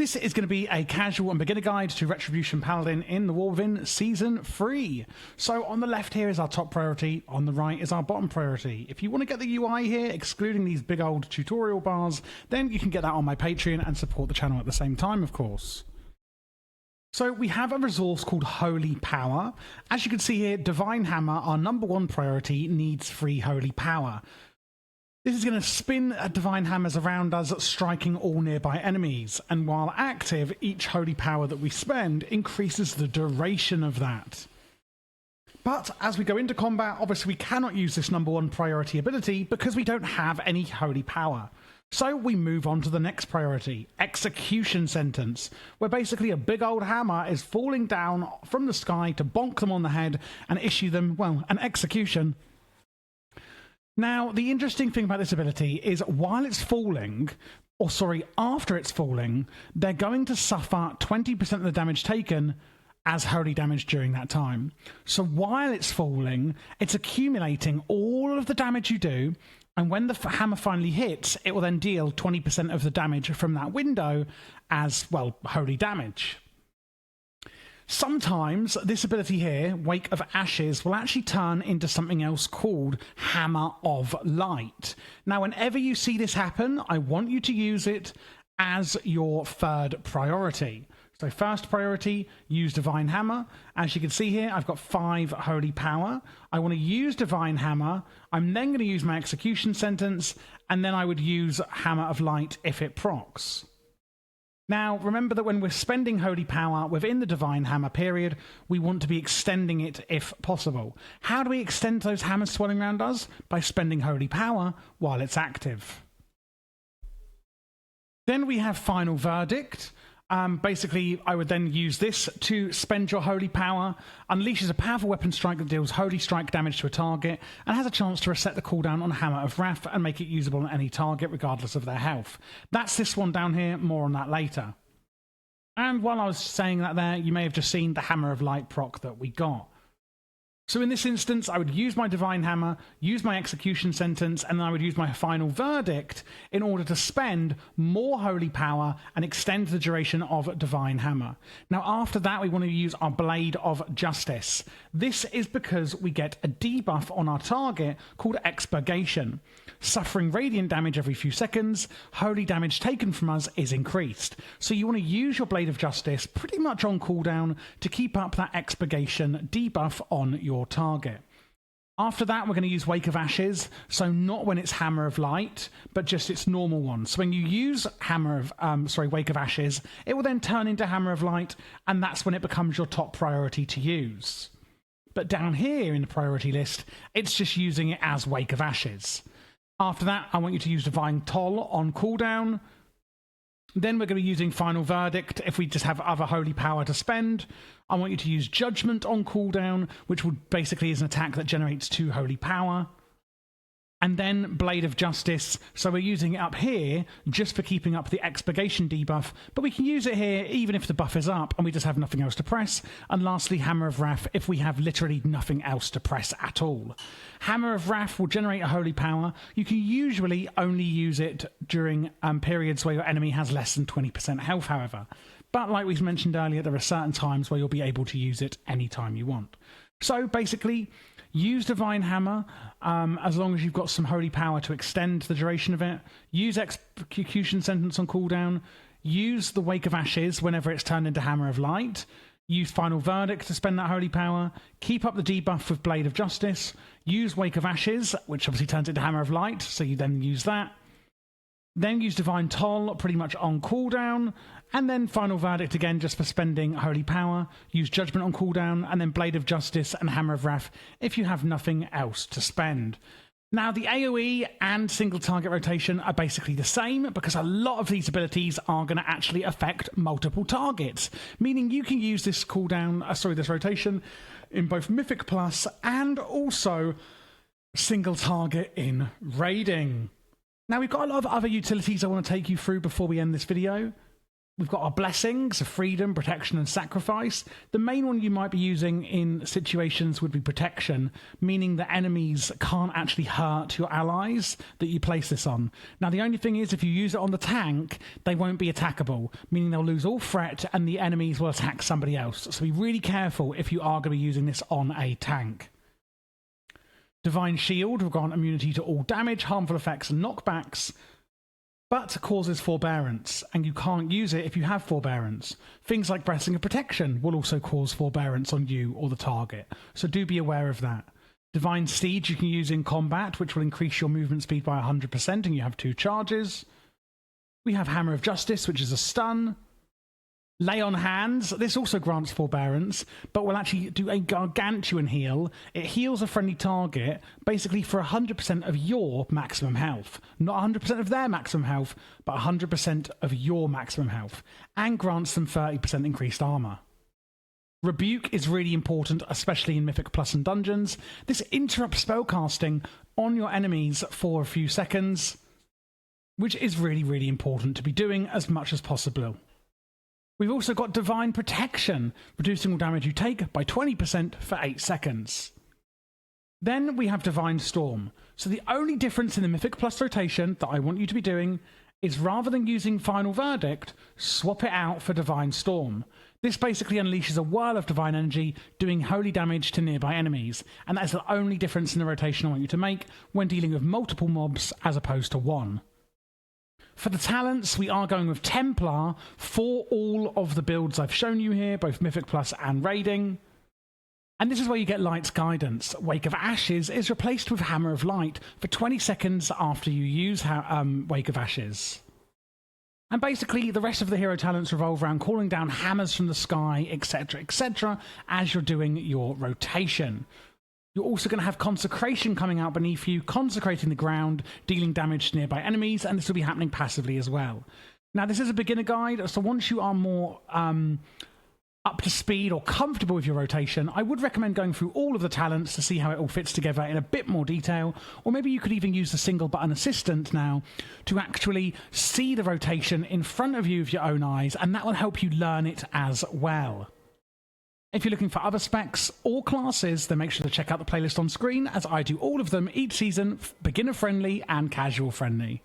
this is going to be a casual and beginner guide to Retribution Paladin in the War Within Season 3. So on the left here is our top priority, on the right is our bottom priority. If you want to get the UI here, excluding these big old tutorial bars, then you can get that on my Patreon and support the channel at the same time, of course. So we have a resource called Holy Power. As you can see here, Divine Hammer, our #1 priority, needs 3 Holy Power. This is going to spin Divine Hammers around us, striking all nearby enemies. And while active, each Holy Power that we spend increases the duration of that. But as we go into combat, obviously we cannot use this #1 priority ability because we don't have any Holy Power. So we move on to the next priority, Execution Sentence, where basically a big old hammer is falling down from the sky to bonk them on the head and issue them, well, an execution. Now, the interesting thing about this ability is while it's falling, after it's falling, they're going to suffer 20% of the damage taken as holy damage during that time. So while it's falling, it's accumulating all of the damage you do, and when the hammer finally hits, it will then deal 20% of the damage from that window as, well, holy damage. Sometimes this ability here, Wake of Ashes, will actually turn into something else called Hammer of Light. Now, whenever you see this happen, I want you to use it as your 3rd priority. So first priority, use Divine Hammer. As you can see here, I've got 5 Holy Power. I want to use Divine Hammer. I'm then going to use my Execution Sentence, and then I would use Hammer of Light if it procs. Now, remember that when we're spending Holy Power within the Divine Hammer period, we want to be extending it if possible. How do we extend those hammers swirling around us? By spending Holy Power while it's active. Then we have Final Verdict. Basically, I would then use this to spend your Holy Power, unleashes a powerful weapon strike that deals Holy Strike damage to a target, and has a chance to reset the cooldown on Hammer of Wrath and make it usable on any target regardless of their health. That's this one down here, more on that later. And while I was saying that there, you may have just seen the Hammer of Light proc that we got. So in this instance, I would use my Divine Hammer, use my Execution Sentence, and then I would use my Final Verdict in order to spend more Holy Power and extend the duration of Divine Hammer. Now after that, we want to use our Blade of Justice. This is because we get a debuff on our target called Expurgation. Suffering radiant damage every few seconds, holy damage taken from us is increased. So you want to use your Blade of Justice pretty much on cooldown to keep up that Expurgation debuff on your target. After that, we're going to use Wake of Ashes, so not when it's Hammer of Light, but just its normal one. So when you use Wake of Ashes, it will then turn into Hammer of Light, and that's when it becomes your top priority to use. But down here in the priority list, it's just using it as Wake of Ashes. After that, I want you to use Divine Toll on cooldown. Then we're going to be using Final Verdict if we just have other Holy Power to spend. I want you to use Judgment on cooldown, which would basically is an attack that generates 2 Holy Power. And then Blade of Justice, so we're using it up here just for keeping up the Expurgation debuff, but we can use it here even if the buff is up and we just have nothing else to press. And lastly, Hammer of Wrath if we have literally nothing else to press at all. Hammer of Wrath will generate a Holy Power. You can usually only use it during periods where your enemy has less than 20% health, however. But like we mentioned earlier, there are certain times where you'll be able to use it anytime you want. So basically, use Divine Hammer as long as you've got some Holy Power to extend the duration of it. Use Execution Sentence on cooldown. Use the Wake of Ashes whenever it's turned into Hammer of Light. Use Final Verdict to spend that Holy Power. Keep up the debuff with Blade of Justice. Use Wake of Ashes, which obviously turns into Hammer of Light, so you then use that. Then use Divine Toll pretty much on cooldown, and then Final Verdict again just for spending Holy Power. Use Judgment on cooldown, and then Blade of Justice and Hammer of Wrath if you have nothing else to spend. Now, the AoE and single target rotation are basically the same because a lot of these abilities are going to actually affect multiple targets, meaning you can use this this rotation in both Mythic Plus and also single target in raiding. Now, we've got a lot of other utilities I want to take you through before we end this video. We've got our blessings of freedom, protection, and sacrifice. The main one you might be using in situations would be protection, meaning that enemies can't actually hurt your allies that you place this on. Now, the only thing is, if you use it on the tank, they won't be attackable, meaning they'll lose all threat and the enemies will attack somebody else. So be really careful if you are going to be using this on a tank. Divine Shield will grant immunity to all damage, harmful effects, and knockbacks, but causes forbearance, and you can't use it if you have forbearance. Things like Blessing of Protection will also cause forbearance on you or the target, so do be aware of that. Divine Steed you can use in combat, which will increase your movement speed by 100%, and you have 2 charges. We have Hammer of Justice, which is a stun. Lay on Hands, this also grants forbearance, but will actually do a gargantuan heal. It heals a friendly target, basically for 100% of your maximum health. Not 100% of their maximum health, but 100% of your maximum health, and grants them 30% increased armor. Rebuke is really important, especially in Mythic Plus and Dungeons. This interrupts spellcasting on your enemies for a few seconds, which is really, really important to be doing as much as possible. We've also got Divine Protection, reducing all damage you take by 20% for 8 seconds. Then we have Divine Storm. So the only difference in the Mythic Plus rotation that I want you to be doing is, rather than using Final Verdict, swap it out for Divine Storm. This basically unleashes a whirl of divine energy, doing holy damage to nearby enemies, and that is the only difference in the rotation I want you to make when dealing with multiple mobs as opposed to one. For the talents, we are going with Templar for all of the builds I've shown you here, both Mythic Plus and Raiding. And this is where you get Light's Guidance. Wake of Ashes is replaced with Hammer of Light for 20 seconds after you use Wake of Ashes. And basically, the rest of the hero talents revolve around calling down hammers from the sky, etc., as you're doing your rotation. You're also going to have Consecration coming out beneath you, consecrating the ground, dealing damage to nearby enemies, and this will be happening passively as well. Now, this is a beginner guide, so once you are more up to speed or comfortable with your rotation, I would recommend going through all of the talents to see how it all fits together in a bit more detail, or maybe you could even use the single button assistant now to actually see the rotation in front of you with your own eyes, and that will help you learn it as well. If you're looking for other specs or classes, then make sure to check out the playlist on screen, as I do all of them each season, beginner friendly and casual friendly.